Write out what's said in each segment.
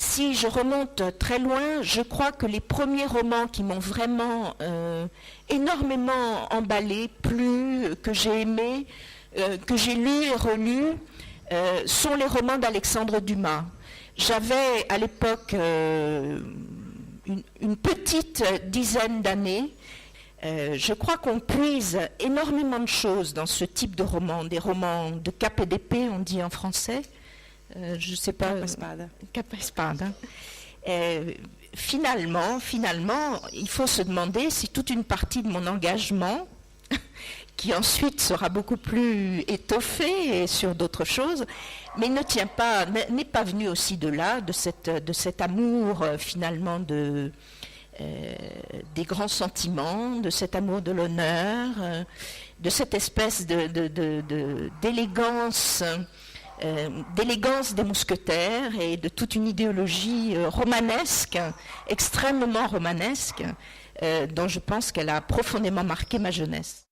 Si je remonte très loin, je crois que les premiers romans qui m'ont vraiment énormément emballé, plu, que j'ai aimé, que j'ai lu et relu, sont les romans d'Alexandre Dumas. J'avais à l'époque une petite dizaine d'années. Je crois qu'on puise énormément de choses dans ce type de romans, des romans de cap et d'épée, on dit en français. Je ne sais pas. Capa e spada. Finalement, il faut se demander si toute une partie de mon engagement, qui ensuite sera beaucoup plus étoffé et sur d'autres choses, mais n'est pas venu aussi de là, de cet amour finalement des grands sentiments, de cet amour de l'honneur, de cette espèce d'élégance des mousquetaires et de toute une idéologie romanesque, extrêmement romanesque, dont je pense qu'elle a profondément marqué ma jeunesse.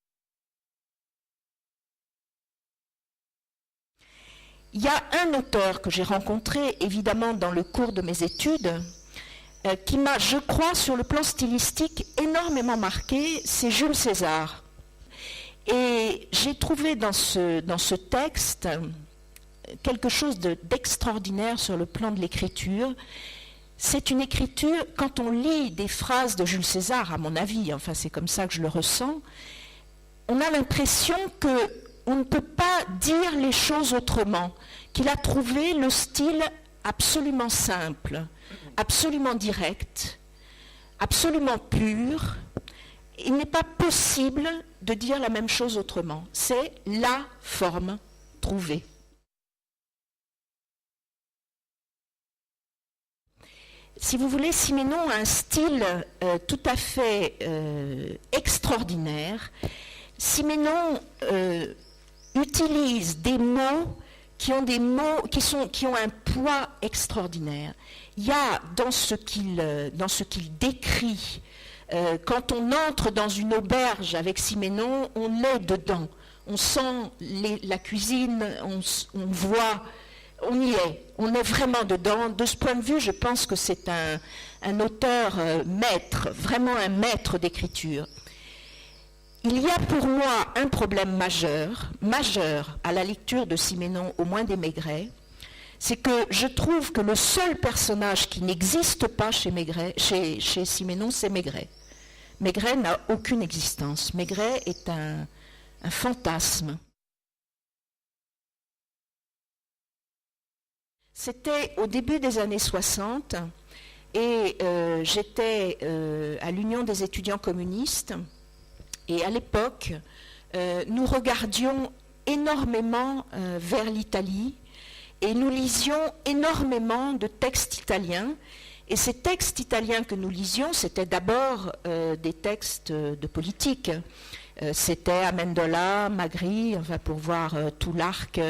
Il y a un auteur que j'ai rencontré, évidemment, dans le cours de mes études, qui m'a, je crois, sur le plan stylistique, énormément marqué, c'est Jules César. Et j'ai trouvé dans ce texte quelque chose d'extraordinaire sur le plan de l'écriture. C'est une écriture, quand on lit des phrases de Jules César, à mon avis, enfin c'est comme ça que je le ressens, on a l'impression qu'on ne peut pas dire les choses autrement, qu'il a trouvé le style absolument simple, absolument direct, absolument pur. Il n'est pas possible de dire la même chose autrement. C'est la forme trouvée. Si vous voulez, Siménon a un style tout à fait extraordinaire. Siménon utilise des mots qui ont un poids extraordinaire. Il y a dans ce qu'il décrit, quand on entre dans une auberge avec Siménon, on est dedans. On sent la cuisine, on voit. On y est, on est vraiment dedans. De ce point de vue, je pense que c'est un auteur maître, vraiment un maître d'écriture. Il y a pour moi un problème majeur à la lecture de Siménon, au moins des Maigret, c'est que je trouve que le seul personnage qui n'existe pas chez Siménon, c'est Maigret. Maigret n'a aucune existence. Maigret est un fantasme. C'était au début des années 60 et j'étais à l'Union des étudiants communistes et à l'époque, nous regardions énormément vers l'Italie et nous lisions énormément de textes italiens. Et ces textes italiens que nous lisions, c'était d'abord des textes de politique. C'était Amendola, Magri, enfin pour voir tout l'arc,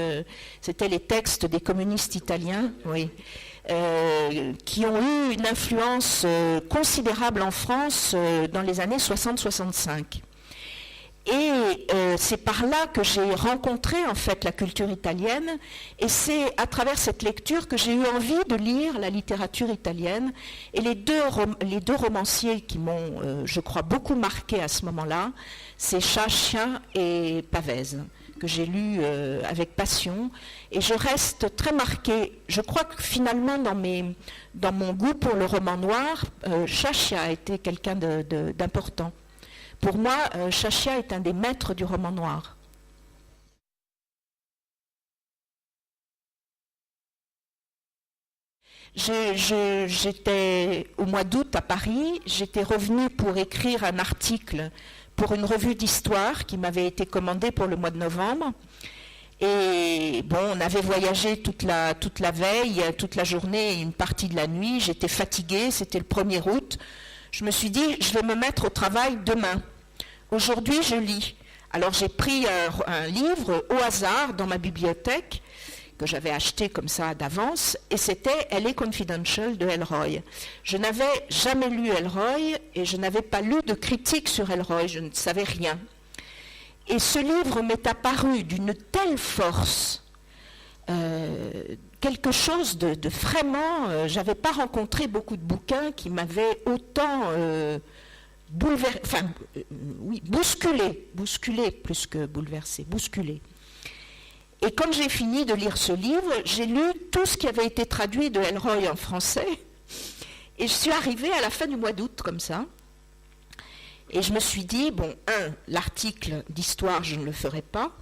c'était les textes des communistes italiens, oui, qui ont eu une influence considérable en France dans les années 60-65. Et c'est par là que j'ai rencontré en fait la culture italienne, et c'est à travers cette lecture que j'ai eu envie de lire la littérature italienne. Et les deux romanciers qui m'ont, je crois, beaucoup marqué à ce moment-là, c'est Sciascia et Pavese, que j'ai lu avec passion. Et je reste très marquée. Je crois que finalement, dans mon goût pour le roman noir, Sciascia a été quelqu'un d'important. Pour moi, Sciascia est un des maîtres du roman noir. J'étais au mois d'août à Paris, j'étais revenue pour écrire un article pour une revue d'histoire qui m'avait été commandée pour le mois de novembre. Et bon, on avait voyagé toute la veille, toute la journée et une partie de la nuit. J'étais fatiguée, c'était le 1er août. Je me suis dit, je vais me mettre au travail demain. Aujourd'hui, je lis. Alors j'ai pris un livre au hasard dans ma bibliothèque, que j'avais acheté comme ça d'avance, et c'était L.A. Confidential de Ellroy. Je n'avais jamais lu Ellroy, et je n'avais pas lu de critique sur Ellroy, je ne savais rien. Et ce livre m'est apparu d'une telle force, quelque chose de vraiment... j'avais pas rencontré beaucoup de bouquins qui m'avaient autant bousculé plus que bouleversé, bousculé. Et quand j'ai fini de lire ce livre, j'ai lu tout ce qui avait été traduit de Elroy en français, et je suis arrivée à la fin du mois d'août, comme ça, et je me suis dit, bon, l'article d'histoire, je ne le ferai pas,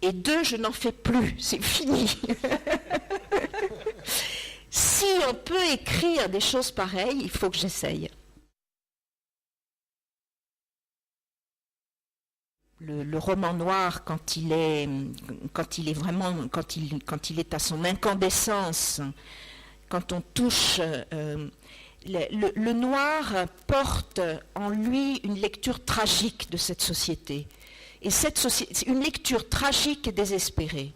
et 2, je n'en fais plus, c'est fini. Si on peut écrire des choses pareilles, il faut que j'essaye. Le roman noir, quand il est à son incandescence, quand on touche, le noir porte en lui une lecture tragique de cette société. Et cette société, une lecture tragique et désespérée.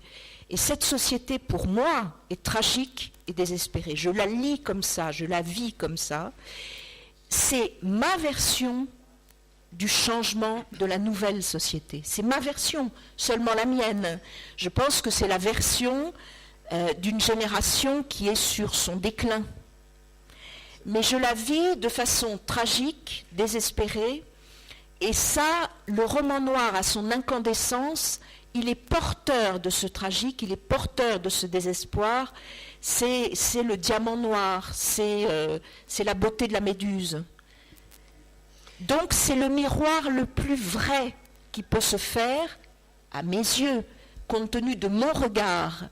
Et cette société, pour moi, est tragique et désespérée. Je la lis comme ça, je la vis comme ça. C'est ma version du changement de la nouvelle société. C'est ma version, seulement la mienne. Je pense que c'est la version d'une génération qui est sur son déclin. Mais je la vis de façon tragique, désespérée, et ça, le roman noir à son incandescence, il est porteur de ce tragique, il est porteur de ce désespoir. C'est le diamant noir, c'est la beauté de la méduse. Donc c'est le miroir le plus vrai qui peut se faire, à mes yeux, compte tenu de mon regard,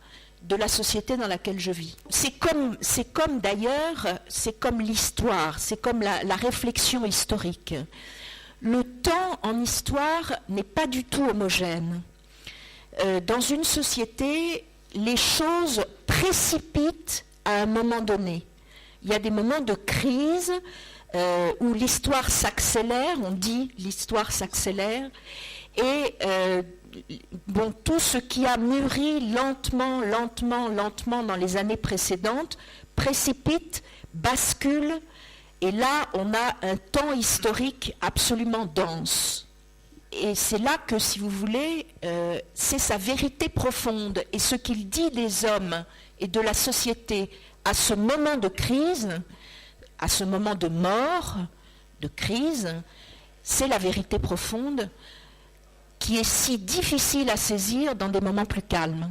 de la société dans laquelle je vis. C'est comme d'ailleurs, c'est comme l'histoire, c'est comme la réflexion historique. Le temps en histoire n'est pas du tout homogène. Dans une société, les choses précipitent à un moment donné. Il y a des moments de crise où l'histoire s'accélère, on dit l'histoire s'accélère, et tout ce qui a mûri lentement dans les années précédentes précipite, bascule, et là on a un temps historique absolument dense. Et c'est là que, si vous voulez, c'est sa vérité profonde, et ce qu'il dit des hommes et de la société à ce moment de crise, à ce moment de mort, de crise, c'est la vérité profonde qui est si difficile à saisir dans des moments plus calmes.